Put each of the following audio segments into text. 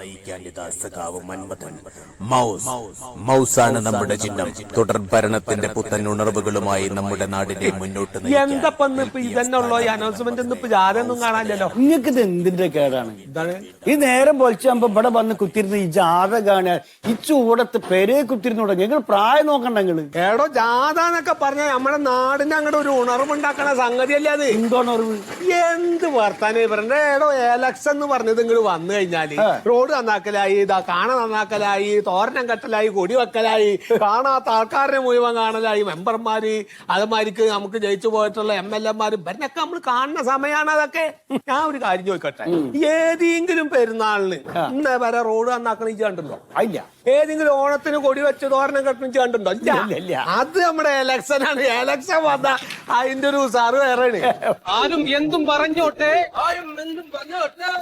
നയിക്കാൻ ഇതാ സഖാവ് മന്മഥൻ. മൗസാണ് നമ്മുടെ ചിഹ്നം. തുടർ ഭരണത്തിന്റെ പുത്തൻ ഉണർവുകളുമായി നമ്മുടെ നാടിനെ മുന്നോട്ട് എന്തപ്പോ ഇതന്നെയുള്ളോ ഈ അനൗൺസ്മെന്റ് ഇപ്പൊ ജാഥയൊന്നും കാണാനില്ലല്ലോ. നിങ്ങൾക്ക് ഇത് എന്തിന്റെ കേടാണ്? ഈ നേരം പൊളിച്ചാകുമ്പോ ഇവിടെ വന്ന് കുത്തിരുന്ന് ഈ ജാഥ കാണുക, ഈ ചൂടത്ത് പെരേ കുത്തിരുന്നോടെ ഞങ്ങൾ പ്രായം നോക്കണ്ട. നിങ്ങള് ഏടോ ജാഥ എന്നൊക്കെ പറഞ്ഞ നമ്മുടെ നാടിന്റെ അങ്ങോട്ട് ഒരു ഉണർവുണ്ടാക്കണ സംഗതിയല്ലേ അത്? എന്തോണർവ്? എന്ത് വർത്താനം പറഞ്ഞ ഏടോ എലക്ഷൻ എന്ന് പറഞ്ഞത് ഇങ്ങോട്ട് വന്നു കഴിഞ്ഞാല് റോഡ് നന്നാക്കലായി, കാണ നന്നാക്കലായി, തോരണം കെട്ടലായി, കൊടി വെക്കലായി, കാണാത്ത ആൾക്കാരെ മുഴുവൻ കാണലായി, മെമ്പർമാര് അതുമാതിരിക്ക് നമുക്ക് ജയിച്ചു പോയിട്ടുള്ള MLA-മാര് ഇവരൊക്കെ നമ്മൾ കാണുന്ന സമയമാണ് അതൊക്കെ. ഞാൻ ഒരു കാര്യം ചോദിക്കട്ടെ, ഏതെങ്കിലും പെരുന്നാളിന് ഇന്നേ വരെ റോഡ് നന്നാക്കണ കണ്ടുണ്ടോ? ഇല്ല. ഏതെങ്കിലും ഓണത്തിന് കൊടി വെച്ച് തോരണം കെട്ടണ കണ്ടുണ്ടോ? ഇല്ല. അത് നമ്മുടെ ഇലക്ഷനാണ്. ഇലക്ഷൻ വന്ന അതിന്റെ ഒരു സാറ് വേറെയാണ്. ആരും എന്തും പറഞ്ഞോട്ടെ,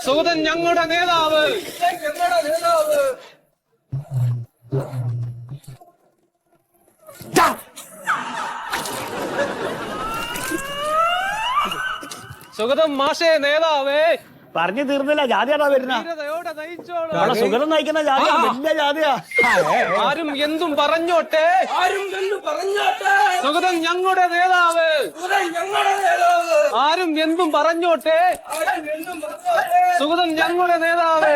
സുഗതൻ ഞങ്ങളുടെ നേതാവ്. സുഗതം മാഷേ നേതാവേ. പറഞ്ഞു തീർന്നില്ല. ജാതിയാടാ വരുന്ന സുഗതം നയിക്കുന്ന ജാതിയാ, വലിയ ജാതിയാ. ആരും എന്തും പറഞ്ഞോട്ടെ, സുഗതം ഞങ്ങളുടെ നേതാവ്. ആരും എന്തും പറഞ്ഞോട്ടെ, സുഗതം ഞങ്ങളുടെ നേതാവ്.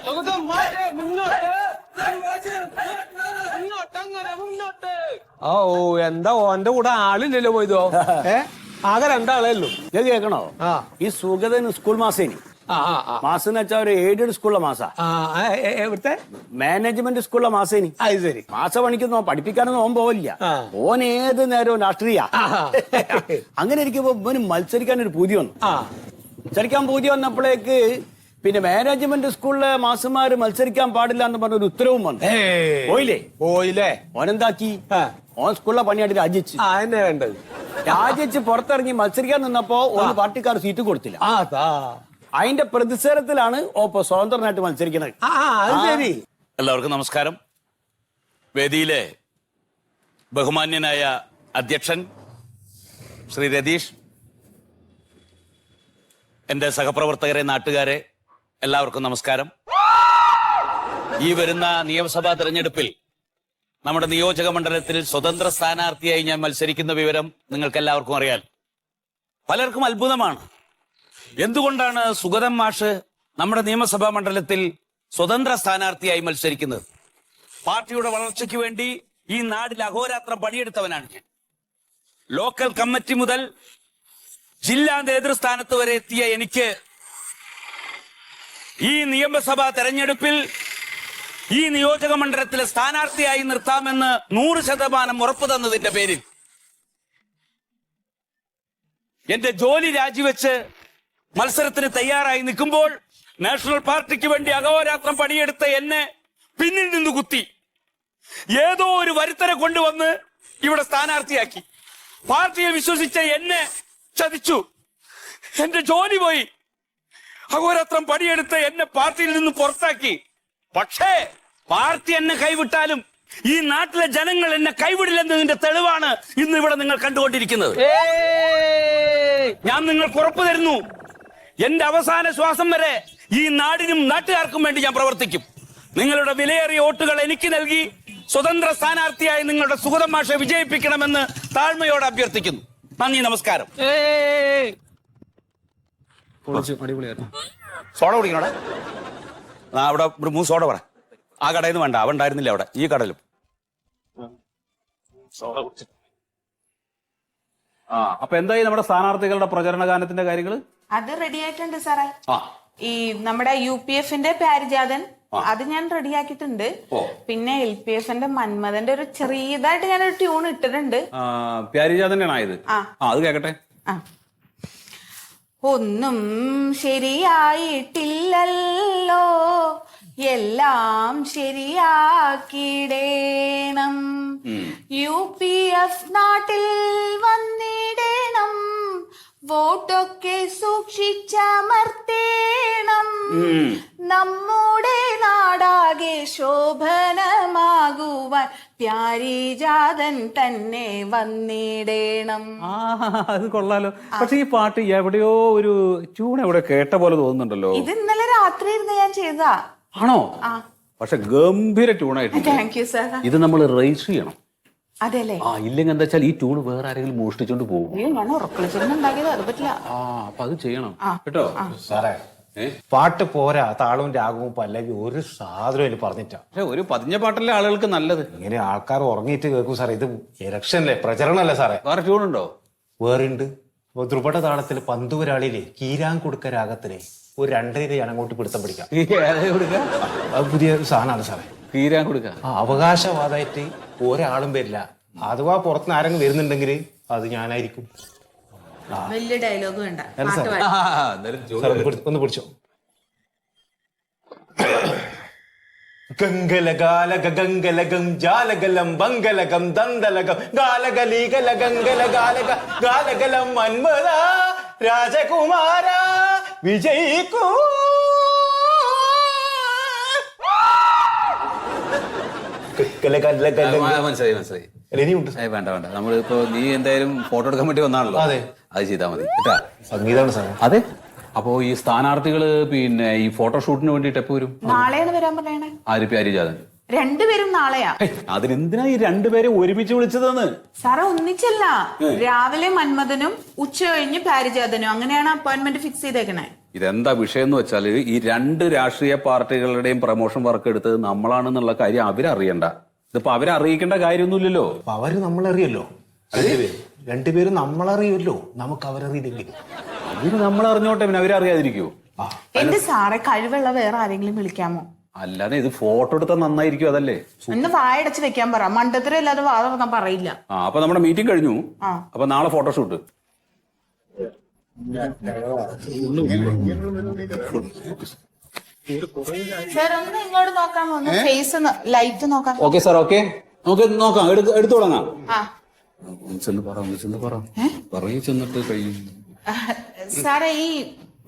സുഗതം മാഷേ മുന്നോട്ട്, മുന്നോട്ടങ്ങനെ മുന്നോട്ട്. ഓ എന്താ ഓന്റെ കൂടെ ആളില്ലല്ലോ പോയതോ? ആകെ രണ്ടാളേ ഉള്ളൂ. ഇത് കേൾക്കണോ? ഈ സുഗതൻ സ്കൂൾ മാസേനി. മാസം എന്ന് വെച്ചാൽ ഒരു എയ്ഡഡ് സ്കൂളിലെ മാസാ. ഇവിടുത്തെ മാനേജ്മെന്റ് സ്കൂളിലെ മാസേനി. അത് ശരി. മാസ പണിക്കൊന്നും പഠിപ്പിക്കാനൊന്നും ഓൻ പോവില്ല. ഓൻ ഏത് നേരവും രാഷ്ട്രീയ. അങ്ങനെ ഇരിക്കുമ്പോ ഇവന് മത്സരിക്കാൻ ഒരു പൂതി വന്നു. മത്സരിക്കാൻ പൂതി വന്നപ്പോഴേക്ക് പിന്നെ മാനേജ്മെന്റ് സ്കൂളിലെ മാസന്മാര് മത്സരിക്കാൻ പാടില്ല എന്ന് പറഞ്ഞൊരു ഉത്തരവും വന്നു. പോയില്ലേ? ഓനെന്താക്കി? ഓൻ സ്കൂളിലെ പണിയായിട്ട് രാജിച്ചു. വേണ്ടത് രാജിച്ച് പുറത്തിറങ്ങി മത്സരിക്കാൻ നിന്നപ്പോ ഒരു പാർട്ടിക്കാർ സീറ്റ് കൊടുത്തില്ല. അതിന്റെ പ്രതിഷേധത്തിലാണ് ഓപ്പോ സ്വതന്ത്രനായിട്ട് മത്സരിക്കുന്നത്. എല്ലാവർക്കും നമസ്കാരം. വേദിയിലെ ബഹുമാന്യനായ അധ്യക്ഷൻ ശ്രീ രതീഷ്, എന്റെ സഹപ്രവർത്തകരെ, നാട്ടുകാരെ, എല്ലാവർക്കും നമസ്കാരം. ഈ വരുന്ന നിയമസഭാ തെരഞ്ഞെടുപ്പിൽ നമ്മുടെ നിയോജക മണ്ഡലത്തിൽ സ്വതന്ത്ര സ്ഥാനാർത്ഥിയായി ഞാൻ മത്സരിക്കുന്ന വിവരം നിങ്ങൾക്ക് എല്ലാവർക്കും അറിയാം. പലർക്കും അത്ഭുതമാണ്, എന്തുകൊണ്ടാണ് സുഗതൻ മാഷ് നമ്മുടെ നിയമസഭാ മണ്ഡലത്തിൽ സ്വതന്ത്ര സ്ഥാനാർത്ഥിയായി മത്സരിക്കുന്നത്? പാർട്ടിയുടെ വളർച്ചയ്ക്ക് വേണ്ടി ഈ നാടിൽ അഹോരാത്രം പണിയെടുത്തവനാണ് ഞാൻ. ലോക്കൽ കമ്മിറ്റി മുതൽ ജില്ലാ നേതൃസ്ഥാനത്ത് വരെ എത്തിയ എനിക്ക് ഈ നിയമസഭാ തെരഞ്ഞെടുപ്പിൽ ഈ നിയോജക മണ്ഡലത്തിലെ സ്ഥാനാർത്ഥിയായി നിർത്താമെന്ന് 100% ഉറപ്പു തന്നതിന്റെ പേരിൽ എന്റെ ജോലി രാജിവെച്ച് മത്സരത്തിന് തയ്യാറായി നിൽക്കുമ്പോൾ നാഷണൽ പാർട്ടിക്ക് വേണ്ടി അഹോരാത്രം പണിയെടുത്ത എന്നെ പിന്നിൽ നിന്ന് കുത്തി ഏതോ ഒരു വരുത്തനെ കൊണ്ടുവന്ന് ഇവിടെ സ്ഥാനാർത്ഥിയാക്കി. പാർട്ടിയെ വിശ്വസിച്ച എന്നെ ചതിച്ചു. എന്റെ ജോലി പോയി. അഹോരാത്രം പണിയെടുത്ത എന്നെ പാർട്ടിയിൽ നിന്ന് പുറത്താക്കി. പക്ഷേ പാർട്ടി എന്നെ കൈവിട്ടാലും ഈ നാട്ടിലെ ജനങ്ങൾ എന്നെ കൈവിടില്ലെന്നതിന്റെ തെളിവാണ് ഇന്ന് ഇവിടെ നിങ്ങൾ കണ്ടുകൊണ്ടിരിക്കുന്നത്. ഞാൻ നിങ്ങൾക്ക് ഉറപ്പു തരുന്നു, എന്റെ അവസാന ശ്വാസം വരെ ഈ നാടിനും നാട്ടുകാർക്കും വേണ്ടി ഞാൻ പ്രവർത്തിക്കും. നിങ്ങളുടെ വിലയേറിയ വോട്ടുകൾ എനിക്ക് നൽകി സ്വതന്ത്ര സ്ഥാനാർത്ഥിയായി നിങ്ങളുടെ സുഗതൻ മാഷെ വിജയിപ്പിക്കണമെന്ന് താഴ്മയോടെ അഭ്യർത്ഥിക്കുന്നു. നന്ദി, നമസ്കാരം. സോഡ കുടിക്കണോടെ? അവിടെ ഒരു 3 സോഡ പറ. ആ കടയിൽ നിന്ന് വേണ്ട, അവ ഉണ്ടായിരുന്നില്ല അവിടെ. ഈ കടയിലും അപ്പൊ എന്തായി നമ്മുടെ സ്ഥാനാർത്ഥികളുടെ പ്രചരണ ഗാനത്തിന്റെ കാര്യങ്ങൾ? അത് റെഡി ആയിട്ടുണ്ട് സാറേ. ഈ നമ്മുടെ UPF-ന്റെ പാരിജാതൻ അത് ഞാൻ റെഡിയാക്കിയിട്ടുണ്ട്. പിന്നെ LPF-ന്റെ മന്മഥന്റെ ഒരു ചെറിയതായിട്ട് ഞാനൊരു ട്യൂൺ ഇട്ടിട്ടുണ്ട്. പാരിജാതന്റെ ആയത് അത് കേക്കട്ടെ. ഒന്നും ശരിയായിട്ടില്ലല്ലോ, എല്ലാം ശരിയാക്കിടേണം. UPF നാട്ടിൽ വന്നിടണം, വോട്ടൊക്കെ സൂക്ഷിച്ചമർത്തേണം. നമ്മുടെ നാടാകെ ശോഭനമാകുവാൻ പ്യാരിജാതൻ തന്നെ വന്നിടേണം. ആ അത് കൊള്ളാലോ. പക്ഷെ ഈ പാട്ട് എവിടെയോ ഒരു ട്യൂൺ എവിടെ കേട്ട പോലെ തോന്നുന്നുണ്ടല്ലോ. ഇത് ഇന്നലെ രാത്രി ഇരുന്ന് ഞാൻ ചെയ്തതാ. ആണോ? ആ പക്ഷെ ഗംഭീര ട്യൂണായിട്ട് താങ്ക് യു സാർ. ഇത് നമ്മൾ രജിസ്റ്റർ ചെയ്യണം. അതെല്ലേ? ആ ഇല്ലെങ്കിൽ എന്താ വെച്ചാൽ ഈ ട്യൂൺ വേറെ ആരെങ്കിലും മോഷ്ടിച്ചോണ്ട് പോകും. അയ്യോ ഞാൻ ഉറക്കളിച്ചൊന്നും ഉണ്ടാക്കിയത്, അത് പറ്റില്ല. ആ അപ്പൊ അത് ചെയ്യണം കേട്ടോ. സാറേ പാട്ട് പോരാ, താളവും രാഗവും പല്ലവി ഒരു സാധനം അതിൽ പറഞ്ഞിട്ടാ. പക്ഷെ ഒരു പതിഞ്ഞ പാട്ടല്ലേ ആളുകൾക്ക് നല്ലത്. ഇങ്ങനെ ആൾക്കാർ ഉറങ്ങിയിട്ട് കേൾക്കും സാറേ. ഇത് ഇലക്ഷനല്ലേ, പ്രചരണല്ലേ സാറേ. വേറെ ട്യൂൺ ഉണ്ടോ? വേറുണ്ട്. ദ്രുപട താളത്തിൽ പന്തുവരാളിയിലെ കീരാൻ കൊടുക്ക രാഗത്തിലെ ഒരു 2.5 ഞാൻ അങ്ങോട്ട് പിടുത്തം പിടിക്കാം. അത് പുതിയ സാധനമാണ് സാറേ. തീരാൻ കൊടുക്ക. അവകാശവാദമായിട്ട് ഒരാളും വരില്ല. അഥവാ പുറത്തുനിന്ന് ആരെങ്കിലും വരുന്നുണ്ടെങ്കിൽ അത് ഞാനായിരിക്കും. വലിയ ഡയലോഗ് വേണ്ട, അല്ല സാർ. പാട്ട് പാടാം. സാർ ഒന്ന് പിടിച്ചോ. ഗംഗലഗാലക ഗംഗലകം ജാലകലം ബംഗലകം ദന്തലകം ഗാലകലീകല ഗംഗലഗാലക ഗാലകലം മന്മത രാജകുമാര വിജയിക്കൂ. മനസ്സിലായി മനസ്സിലായി. ഇനിയുണ്ട്. വേണ്ട വേണ്ട, നമ്മളിപ്പോ നീ എന്തായാലും ഫോട്ടോ എടുക്കാൻ വേണ്ടി വന്നാണല്ലോ. അതെ. അത് ചെയ്താൽ മതി കേട്ടാ. സംഗീതമാണ് സാർ. അതെ. അപ്പോ ഈ സ്ഥാനാർത്ഥികള് പിന്നെ ഈ ഫോട്ടോഷൂട്ടിന് വേണ്ടിട്ട് എപ്പോ വരും? നാളെയാണ് വരാൻ പറയണേ. ആര് പ്യാരിജാതൻ? രണ്ടുപേരും നാളെയാ. അതിനെന്തിനാ ഈ രണ്ടുപേരെ ഒരുമിച്ച് വിളിച്ചതെന്ന്? സാറേ ഒന്നിച്ചല്ല, രാവിലെ മന്മഥനും ഉച്ച കഴിഞ്ഞ് പാരിജാതനും, അങ്ങനെയാണ് അപ്പോയിന്റ്മെന്റ് ഫിക്സ് ചെയ്തേക്കണേ. ഇതെന്താ വിഷയം എന്ന് വെച്ചാല് ഈ രണ്ട് രാഷ്ട്രീയ പാർട്ടികളുടെയും പ്രൊമോഷൻ വർക്ക് എടുത്തത് നമ്മളാണെന്നുള്ള കാര്യം അവരറിയണ്ട. ഇതിപ്പോ അവരെ അറിയിക്കേണ്ട കാര്യമൊന്നുമില്ലല്ലോ. അപ്പൊ അവര് നമ്മളറിയല്ലോ. രണ്ടുപേരും നമ്മളറിയുമല്ലോ, നമുക്ക് അവരറിയില്ലെങ്കിൽ. അവര് നമ്മളറിഞ്ഞോട്ടെ, പിന്നെ അവരറിയാതിരിക്കുവോ? എന്റെ സാറെ കഴിവുള്ള വേറെ ആരെങ്കിലും വിളിക്കാമോ? അല്ലാതെ ഇത് ഫോട്ടോ എടുത്താൽ നന്നായിരിക്കും. അതല്ലേ ഒന്ന് വായടച്ച് വെക്കാൻ പറ, മണ്ടത്തരം ഇല്ലാതെ വാ തുറന്നാ പറയില്ല. ആ അപ്പൊ നമ്മുടെ മീറ്റിംഗ് കഴിഞ്ഞു. അപ്പൊ നാളെ ഫോട്ടോഷൂട്ട്. സാർ ഒന്ന് ഇങ്ങോട്ട് നോക്കാമോ? ഒന്ന് ഫേസ് ലൈറ്റ് നോക്കാം. ഓക്കെ സാർ, ഓക്കെ നമുക്ക് നോക്കാം. എടുത്തു തുടങ്ങാം. ആ പറയൂ ചെന്നിട്ട് കഴിയും. സാറേ ഈ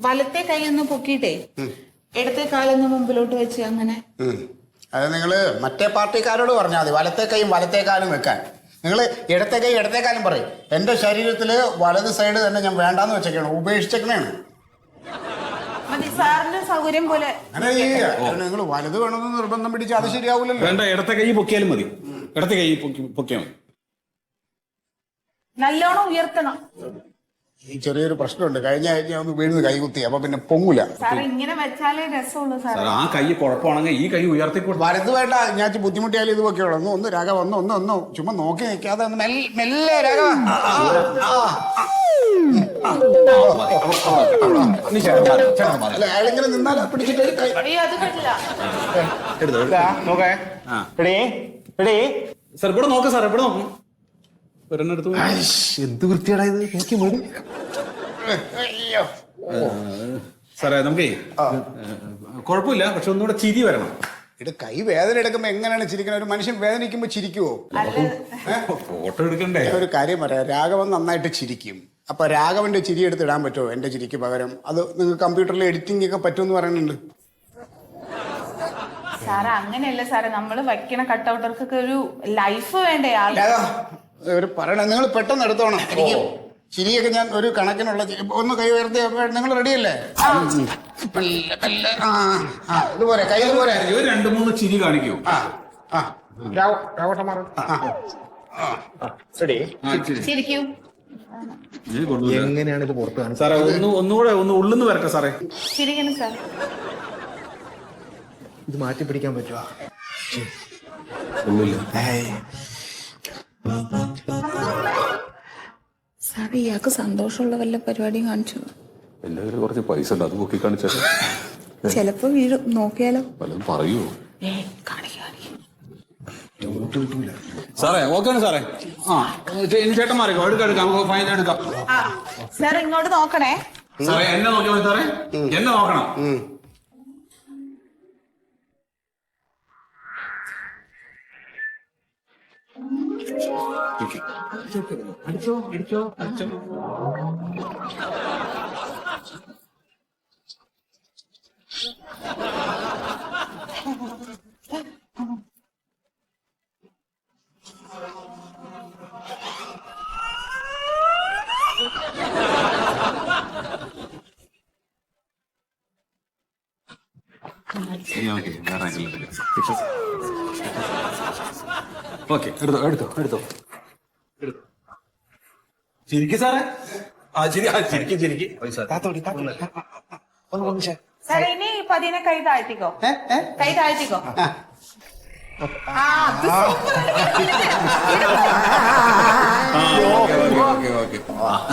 വലത്തെ കൈ ഒന്ന് പൊക്കിയിട്ടേ ഇടത്തെ കാലൊന്ന് മുമ്പിലോട്ട് വെച്ച് അങ്ങനെ. അത് നിങ്ങള് മറ്റേ പാർട്ടിക്കാരോട് പറഞ്ഞാൽ മതി വലത്തെ കൈയും വലത്തെ കാലും വെക്കാൻ. നിങ്ങൾ ഇടത്തെ കൈ ഇടത്തെ കാലും പറയും. എന്റെ ശരീരത്തില് വലത് സൈഡ് തന്നെ ഞാൻ വേണ്ടാന്ന് വെച്ചേക്കാണ്, ഉപേക്ഷിച്ചേക്കണേണ്. മതി സാറിന്റെ സൗകര്യം പോലെ. അങ്ങനെ നിങ്ങൾ വലത് വേണമെന്ന് നിർബന്ധം പിടിച്ച് അത് ശരിയാവൂലല്ലോ. വേണ്ട, ഇടത്തെ കൈ പൊക്കിയാലും മതി. ഇടത്തെ കൈ പൊക്കിയാൽ മതി. നല്ലോണം ഉയർത്തണം. ഈ ചെറിയൊരു പ്രശ്നമുണ്ട്. കഴിഞ്ഞ ആഴ്ച ഒന്ന് വീഴുന്ന കൈ കുത്തി, അപ്പൊ പിന്നെ പൊങ്ങൂല. സാർ ഇങ്ങനെ വെച്ചാലേ രസമുള്ളൂ സാർ. ആ കൈ കുഴപ്പമാണെങ്കിൽ ഈ കൈ ഉയർത്തിക്കൊടുത്തു. വലത് വേണ്ട, ഞാൻ ബുദ്ധിമുട്ടിയാലും ഇത് പൊക്കിയോളൂ. ഒന്ന് രാഘവ ഒന്ന് ചുമ്മാ നോക്കി നിൽക്കാതെ ഒന്ന് മെല്ലെ രാഘവ. അല്ല അയാളിങ്ങനെ നിന്നാൽ പിടിച്ചിട്ട് അയ്യോ അത് പറ്റില്ല. സാർ ഇവിടെ നോക്ക്, സാർ ഇവിടെ നോക്കും. ഒരെണ്ണെടുത്തു. എന്ത് വൃത്തിയാടാ ഇത്, നോക്കി മേടി. സാറേ നമുക്കേ കുഴപ്പമില്ല, പക്ഷെ ഒന്നുകൂടെ ചിരി വരണം. ഇവിടെ കൈ വേദന എടുക്കുമ്പോ എങ്ങനെയാണ് ചിരിക്കണത്? ഒരു മനുഷ്യൻ വേദനിക്കുമ്പോ ചിരിക്കുവോ? ഫോട്ടോ എടുക്കണ്ടേ? ഒരു കാര്യം പറയാം, രാഘവൻ നന്നായിട്ട് ചിരിക്കും. അപ്പൊ രാഘവന്റെ ചിരി എടുത്ത് ഇടാൻ പറ്റുമോ എന്റെ ചിരിക്ക് പകരം? അത് നിങ്ങൾക്ക് കമ്പ്യൂട്ടറിൽ എഡിറ്റിംഗ് ഒക്കെ പറ്റുമെന്ന് പറയുന്നുണ്ട്. സാറേ അങ്ങനെയല്ല സാറേ, നമ്മള് വയ്ക്കണ കട്ടൗട്ടർക്കൊക്കെ ഒരു ലൈഫ് വേണ്ടേ ആൾ. ഒരു പറയണ നിങ്ങൾ പെട്ടെന്ന് എടുത്തോണം. എനിക്ക് ചിരിയൊക്കെ ഞാൻ ഒരു കണക്കിനുള്ള ഒന്ന് കൈ ഉയർത്തി. നിങ്ങൾ റെഡിയല്ലേ? ഇതുപോലെ കൈ ഇതുപോലെ 2-3 ചിരി കാണിക്കൂ. ശരിക്കും എങ്ങനെയാണ് ഇത് പുറത്ത് കാണിച്ചത്? സാറേ ഒന്നുകൂടെ ഒന്ന് ഉള്ളുന്ന് വരട്ടെ സാറേ. ശരിക്കണം സാർ. ഇത് മാറ്റി പിടിക്കാൻ പറ്റുമോ? സാർ ഇയാൾക്ക് സന്തോഷമുള്ള വല്ല പരിപാടിയും കാണിച്ചു. എന്റെ കയ്യിൽ കുറച്ച് പൈസ ഉണ്ട്, അത് പൊക്കി കാണിച്ചാൽ ചെലപ്പോ വീഴും, നോക്കിയാലോ? വല്ലതും പറയൂ. കാണിക്കാ. സാറേ ഓക്കെയാണ് സാറേ. ഇനി ചേട്ടൻ മാറിക്കോ, എടുക്കാം നമുക്ക് ഫൈൻ എടുക്കാം. സാർ ഇങ്ങോട്ട് നോക്കണേ. സാറേ എന്നെ നോക്കിയാൽ മതി സാറേ, എന്നെ നോക്കണം. അടിച്ചോ അടിച്ചോ അടിച്ചോ. ഓക്കെ എടുത്തോ ചിരിക്കും സാറേ ചിരിക്കും സാറേ ഇനി പതിനെ കൈ താഴ്ത്തിക്കോ. കൈ താഴ്ത്തിക്കോ. ആ, അത്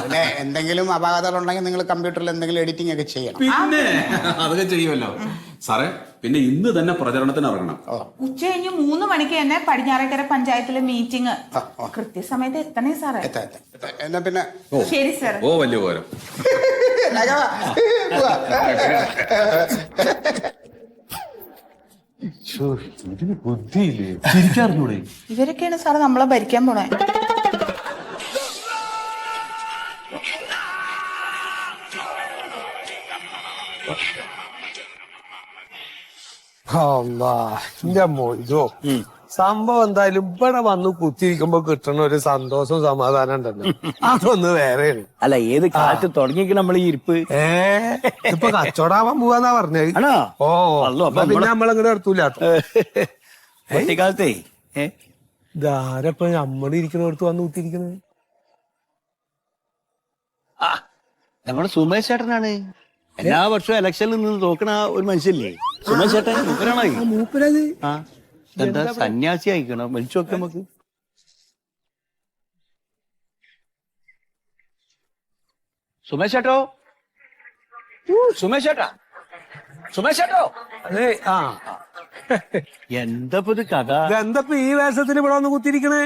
പിന്നെ എന്തെങ്കിലും അപാകതകൾ ഉണ്ടെങ്കിൽ നിങ്ങൾ കമ്പ്യൂട്ടറിൽ എന്തെങ്കിലും എഡിറ്റിംഗ് ഒക്കെ ചെയ്യണം. പിന്നെ അതൊക്കെ ചെയ്യുമല്ലോ സാറേ. പിന്നെ ഇന്ന് തന്നെ പ്രചരണത്തിന് ഇറങ്ങണം. ഉച്ച കഴിഞ്ഞ് 3 മണിക്ക് തന്നെ പടിഞ്ഞാറേക്കര പഞ്ചായത്തിലെ മീറ്റിംഗ്. കൃത്യസമയത്ത് എത്തണേ സാറേ. എന്നാ പിന്നെ ശരി സാർ. ഓ വലിയ പോരം. ഇതിന് ബുദ്ധിയില്ലേ? ചിരിക്കാറിഞ്ഞൂടെ? ഇവരൊക്കെയാണ് സാറ് നമ്മളെ ഭരിക്കാൻ പോണേ. എന്റെ മൊയ്തോ, സംഭവം എന്തായാലും ഇവിടെ വന്ന് കുത്തിരിക്കുമ്പോ കിട്ടണ ഒരു സന്തോഷവും സമാധാനം ഉണ്ടല്ലോ, അതൊന്ന് വേറെയാണ്. അല്ല, ഏത് കാലത്ത് തുടങ്ങിയിരിക്കും നമ്മൾ ഈ ഇരിപ്പ്? ഇപ്പൊ കച്ചവടാവാൻ പോവാന്നാ പറഞ്ഞത്. ആണോ? ഓ, അല്ലോ, അപ്പൊ പിന്നെ നമ്മളിങ്ങനെ എടുത്തൂല. കുട്ടിക്കാലത്തേ ഇതാരപ്പൊ നമ്മളിരിക്കണടുത്ത് വന്ന് കുത്തിരിക്കണത്? നമ്മുടെ സുമേഷ് ചേട്ടനാണ്. എല്ലാ വർഷവും ഇലക്ഷനിൽ നിന്ന് തോക്കണ ഒരു മനുഷ്യല്ലേ സുമേഷ് ചേട്ടൻ. മൂപ്പരാണോ? മൂപ്പരത് ആ, എന്താ സന്യാസി ആയിക്കണോ? വിളിച്ചു നോക്കാം നമുക്ക്. സുമേഷ് ചേട്ടോ, സുമേഷ് ചേട്ടാ, സുമേഷ് ചേട്ടോ. അതെ. ആ, എന്താ ഇത് കഥ? എന്തപ്പോ ഈ വേഷത്തിന് ഇവിടെ വന്ന് കുത്തിരിക്കണേ?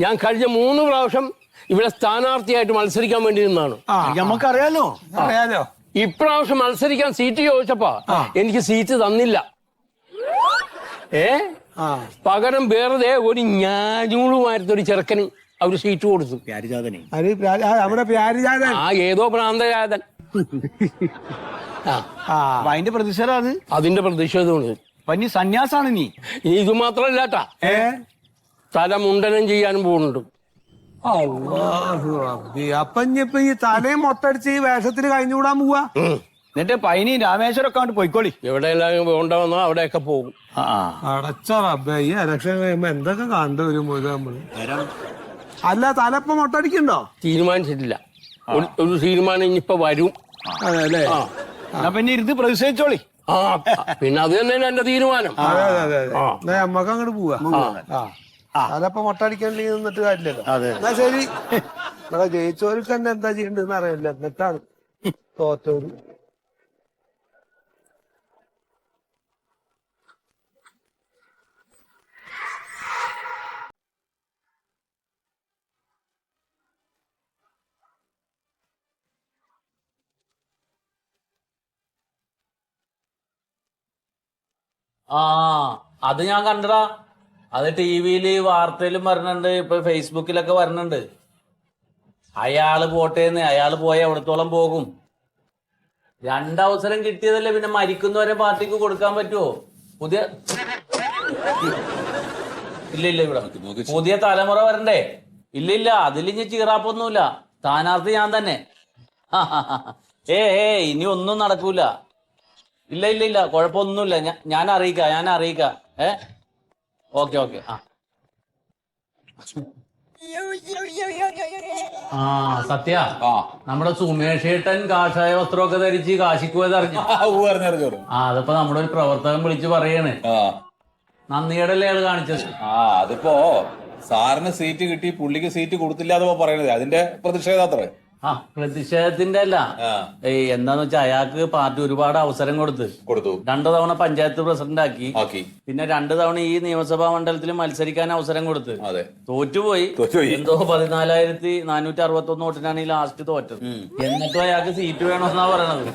ഞാൻ കഴിഞ്ഞ 3 പ്രാവശ്യം ഇവിടെ സ്ഥാനാർത്ഥിയായിട്ട് മത്സരിക്കാൻ വേണ്ടി നിന്നാണ്. നമുക്കറിയാലോ. അറിയാലോ. ഇപ്രാവശ്യം മത്സരിക്കാൻ സീറ്റ് ചോദിച്ചപ്പോ എനിക്ക് സീറ്റ് തന്നില്ല. പകരം വെറുതെ ഒരു ഞാഞ്ഞൂളുമായിരുന്നൊരു ചെറുക്കന് അവര് സീറ്റ് കൊടുത്തു. പ്യാരിജാതനെ. അവിടെ പ്യാരിജാതൻ. ആ, ഏതോ പ്രാന്തജാതൻ. അതിന്റെ പ്രതിഷേധമാണ്. അതിന്റെ പ്രതിഷേധമാണ്. പനി സന്യാസാണ് നീ. ഇത് മാത്രല്ലാട്ടാ, തല മുണ്ടനം ചെയ്യാനും പോകുന്നുണ്ട്. അപ്പൊ ഇനിയിപ്പൊ ഈ തലയും മൊട്ടടിച്ച് ഈ വേഷത്തിന് കഴിഞ്ഞുകൂടാൻ പോവാ. എന്നിട്ട് പൈനി രാമേശ്വരം ഒക്കെ പോയിക്കോളി. എവിടെയെല്ലാം പോകണ്ടെന്നോ അവിടെയൊക്കെ പോകും. അടച്ച റബ്ബേ, ഈ ഇലക്ഷൻ കഴിയുമ്പോ എന്തൊക്കെ കണ്ടുവരും നമ്മള്. അല്ല, തലപ്പം മൊട്ടടിക്കണ്ടോ? തീരുമാനിച്ചിട്ടില്ല. ഒരു തീരുമാനം ഇനിയിപ്പോ വരും. അതെ. പിന്നെ ഇരുന്ന് പ്രതിഷേധിച്ചോളി. ആ, പിന്നെ അത് തന്നെയാണ് എന്റെ തീരുമാനം. അതെ. നമ്മക്ക് അങ്ങോട്ട് പോവാ. തലപ്പം മൊട്ടടിക്കണ്ടെങ്കിൽ നിന്നിട്ട് കാര്യമില്ലല്ലോ. എന്നാ ശരി. ഇവിടെ ജയിച്ചവർക്ക് തന്നെ എന്താ ചെയ്യണ്ടെന്ന് അറിയില്ല. എന്നിട്ടാണ് തോറ്റവര്. ആ, അത് ഞാൻ കണ്ടടാ. അത് ടിവിയില് വാർത്തയിലും വരണുണ്ട്, ഇപ്പൊ ഫേസ്ബുക്കിലൊക്കെ വരണുണ്ട്. അയാള് പോട്ടേന്ന്. അയാള് പോയ എവിടത്തോളം പോകും? 2 അവസരം കിട്ടിയതല്ലേ, പിന്നെ മരിക്കുന്നവരെ പാർട്ടിക്ക് കൊടുക്കാൻ പറ്റുമോ? ഇല്ല ഇവിടെ പുതിയ തലമുറ വരണ്ടേ? ഇല്ല അതിലിഞ്ഞ് ചീറാപ്പൊന്നുമില്ല. സ്ഥാനാർത്ഥി ഞാൻ തന്നെ. ഇനി ഒന്നും നടക്കൂല. ഇല്ല കുഴപ്പമൊന്നുമില്ല. ഞാൻ അറിയിക്കാം. ഓക്കെ. ആ, സത്യ, നമ്മുടെ സുമേഷ് ഏട്ടൻ കാഷായ വസ്ത്രമൊക്കെ ധരിച്ച് കാശിക്ക് പോയത് അറിഞ്ഞു. അതിപ്പോ നമ്മുടെ ഒരു പ്രവർത്തകൻ വിളിച്ച് പറയാണ്. നന്ദിയോടല്ലേ അയാൾ കാണിച്ചത്. അതിപ്പോ സാറിന് സീറ്റ് കിട്ടി, പുള്ളിക്ക് സീറ്റ് കൊടുത്തില്ല എന്ന് പറയണത് അതിന്റെ പ്രതിഷേധാത്രേ. പ്രതിഷേധത്തിന്റെ അല്ല. എന്താന്ന് വെച്ചാൽ അയാൾക്ക് പാർട്ടി ഒരുപാട് അവസരം കൊടുത്തു. 2 തവണ പഞ്ചായത്ത് പ്രസിഡന്റ് ആക്കി. പിന്നെ 2 തവണ ഈ നിയമസഭാ മണ്ഡലത്തിൽ മത്സരിക്കാൻ അവസരം കൊടുത്തു. തോറ്റുപോയി. എന്തോ 14,461 വോട്ടിനാണ് ഈ ലാസ്റ്റ് തോറ്റത്. എന്നിട്ടും അയാൾക്ക് സീറ്റ് വേണമെന്നാ പറയണത്.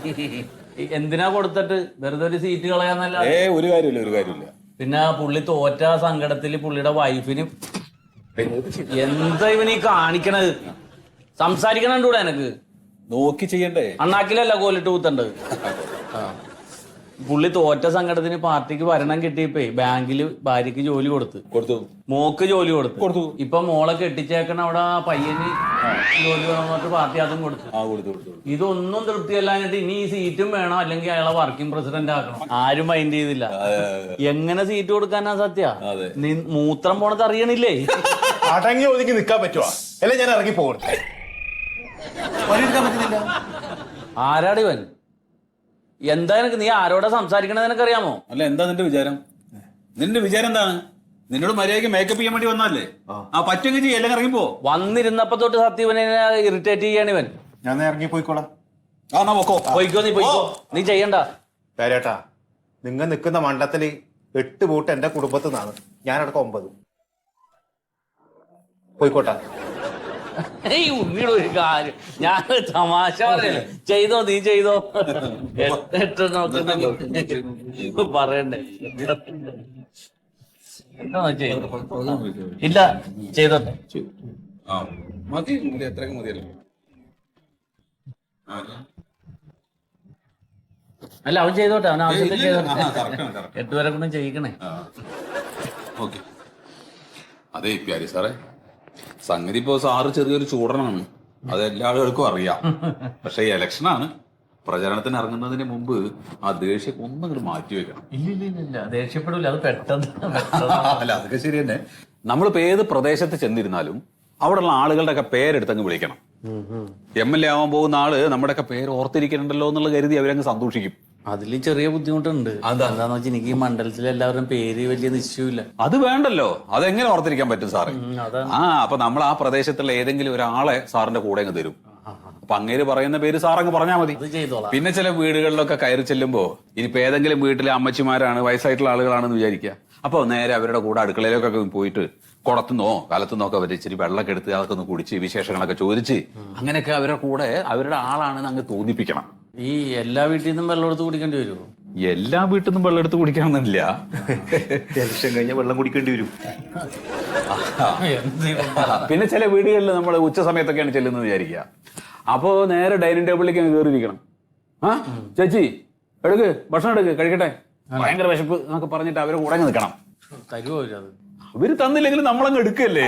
എന്തിനാ കൊടുത്തിട്ട്? വെറുതെ ഒരു സീറ്റ് കളയാന്നല്ല. ഒരു കാര്യമില്ല. പിന്നെ പുള്ളി തോറ്റ സങ്കടത്തിൽ പുള്ളിയുടെ വൈഫിന് എന്താ ഇവനീ കാണിക്കണത്? സംസാരിക്കണൂടെ എനക്ക്? നോക്കി ചെയ്യണ്ടേ? അണ്ണാക്കിലല്ല കോലിട്ട് കുത്തണ്ടത്. പുള്ളി തോറ്റ സംഘടനത്തിന് പാർട്ടിക്ക് ഭരണം കിട്ടിയപ്പോ ബാങ്കില് ഭാര്യക്ക് ജോലി കൊടുത്തു മോക്ക് ജോലി കൊടുത്തു ഇപ്പൊ മോളെ കെട്ടിച്ചേക്കണ അവിടെ ആ പയ്യന് ജോലി വേണമെന്ന് പറഞ്ഞിട്ട് പാർട്ടി അതും കൊടുത്തു. ഇതൊന്നും തൃപ്തിയല്ലാഞ്ഞിട്ട് ഇനി ഈ സീറ്റും വേണം, അല്ലെങ്കിൽ അയാളെ വർക്കിംഗ് പ്രസിഡന്റ് ആക്കണം. ആരും മൈൻഡ് ചെയ്തില്ല. എങ്ങനെ സീറ്റ് കൊടുക്കാനാ സത്യ? മൂത്രം പോണത് അറിയണില്ലേ? അടങ്ങി ഒതുങ്ങി നിൽക്കാൻ പറ്റുവാ? അല്ലെ ഞാൻ ഇറങ്ങി പോകണം. ആരാടി ഇവൻ? എന്താ നിനക്ക്? നീ ആരോടാ സംസാരിക്കണത് നിനക്കറിയാമോ? അല്ല, എന്താ നിന്റെ വിചാരം? നിന്റെ വിചാരം എന്താണ്? നിന്നോട് മര്യാദയ്ക്ക് മേക്കപ്പ് ചെയ്യാൻ വേണ്ടി വന്നല്ലേ? ആ പറ്റുമെങ്കിൽ ചെയ്യും, എല്ലാം ഇറങ്ങിപ്പോ. വന്നിരുന്നപ്പോ തൊട്ട് സത്യവനെ ഇറിറ്റേറ്റ് ചെയ്യാണ് ഇവൻ. ഞാൻ ഇറങ്ങി പോയിക്കോളാം. പോയിക്കോ, നീ പോയിക്കോ, നീ ചെയ്യണ്ട. പേരേട്ടാ, നിങ്ങൾ നിൽക്കുന്ന മണ്ഡലത്തില് 8 വോട്ട് എന്റെ കുടുംബത്തിൽ നിന്നാണ്, ഞാനടക്കം 9. പോയിക്കോട്ടെ. ഈ ഉണ്ണിയുടെ ഒരു കാര്യം, ഞാൻ തമാശ പറയല്ലേ. ചെയ്തോ, നീ ചെയ്തോ. പറയണ്ടേ? ഇല്ല, ചെയ്തോട്ടെ. മതി, എത്രയൊക്കെ മതിയല്ലോ. അല്ല, അവൻ ചെയ്തോട്ടെ, അവൻ ആവശ്യത്തിൽ ചെയ്തോട്ടെ. 8 വരെ കൊണ്ടും ചെയ്യിക്കണേ. ഓക്കെ. അതെ പ്യാരി സാറേ, സംഗതി ഇപ്പോ സാറ് ചെറിയൊരു ചൂടനാണ്, അത് എല്ലാവർക്കും അറിയാം. പക്ഷെ ഇലക്ഷനാണ്, പ്രചരണത്തിന് ഇറങ്ങുന്നതിന് മുമ്പ് ആ ദേഷ്യം ഒന്നും മാറ്റി വെക്കണം. ഇല്ല, ദേഷ്യപ്പെടില്ല, അത് പെട്ടെന്ന്. അല്ല, അതൊക്കെ ശരി തന്നെ. നമ്മളിപ്പോ ഏത് പ്രദേശത്ത് ചെന്നിരുന്നാലും അവിടെയുള്ള ആളുകളുടെ ഒക്കെ പേരെടുത്തങ്ങ് വിളിക്കണം. MLA ആവാൻ പോകുന്ന ആള് നമ്മുടെയൊക്കെ പേര് ഓർത്തിരിക്കണുണ്ടല്ലോ എന്നുള്ള കരുതി അവരങ്ങ് സന്തോഷിക്കും. അതിൽ ചെറിയ ബുദ്ധിമുട്ടുണ്ട്. എന്താന്ന് വെച്ചാൽ എനിക്ക് ഈ മണ്ഡലത്തിലെ എല്ലാവരും പേര് വലിയ നിശ്ചയമില്ല. അത് വേണ്ടല്ലോ, അതെങ്ങനെ ഓർത്തിരിക്കാൻ പറ്റും സാറേ? അപ്പൊ നമ്മൾ ആ പ്രദേശത്തുള്ള ഏതെങ്കിലും ഒരാളെ സാറിന്റെ കൂടെ അങ്ങ് തരും. അപ്പൊ അങ്ങേര് പറയുന്ന പേര് സാറങ്ങ് പറഞ്ഞാൽ മതി. പിന്നെ ചില വീടുകളിലൊക്കെ കയറി ചെല്ലുമ്പോ ഇനിയിപ്പോ ഏതെങ്കിലും വീട്ടിലെ അമ്മച്ചിമാരാണ്, വയസ്സായിട്ടുള്ള ആളുകളാണെന്ന് വിചാരിക്കുക. അപ്പൊ നേരെ അവരുടെ കൂടെ അടുക്കളയിലേക്കൊക്കെ പോയിട്ട് കുളത്തുനിന്നോ കാലത്തുനിന്നോ ഒക്കെ അവർ ഇച്ചിരി വെള്ളമൊക്കെ എടുത്ത് അതൊക്കെ ഒന്ന് കുടിച്ച് വിശേഷങ്ങളൊക്കെ ചോദിച്ച് അങ്ങനെയൊക്കെ അവരുടെ കൂടെ അവരുടെ ആളാണെന്ന് അങ്ങ് തോന്നിപ്പിക്കണം. ഈ എല്ലാ വീട്ടിൽ നിന്നും വെള്ളം എടുത്ത് കുടിക്കേണ്ടി വരുമോ? എല്ലാ വീട്ടിൽ നിന്നും വെള്ളം എടുത്ത് കുടിക്കണമെന്നില്ല. ഇലക്ഷൻ കഴിഞ്ഞാൽ വെള്ളം കുടിക്കേണ്ടി വരും. പിന്നെ ചില വീടുകളിൽ നമ്മൾ ഉച്ച സമയത്തൊക്കെയാണ് ചെല്ലുന്നത് വിചാരിക്കുക. അപ്പോ നേരെ ഡൈനിങ് ടേബിളിലേക്ക് അങ്ങ് കയറിയിരിക്കണം. ചേച്ചി എടുക്ക്, ഭക്ഷണം എടുക്ക്, കഴിക്കട്ടെ, ഭയങ്കര വിശപ്പ് എന്നൊക്കെ പറഞ്ഞിട്ട് അവരെ കൂടെ അങ്ങ് നിൽക്കണം. തരുമോ അവരത്? അവര് തന്നില്ലെങ്കിലും നമ്മളങ്ങ് എടുക്കല്ലേ.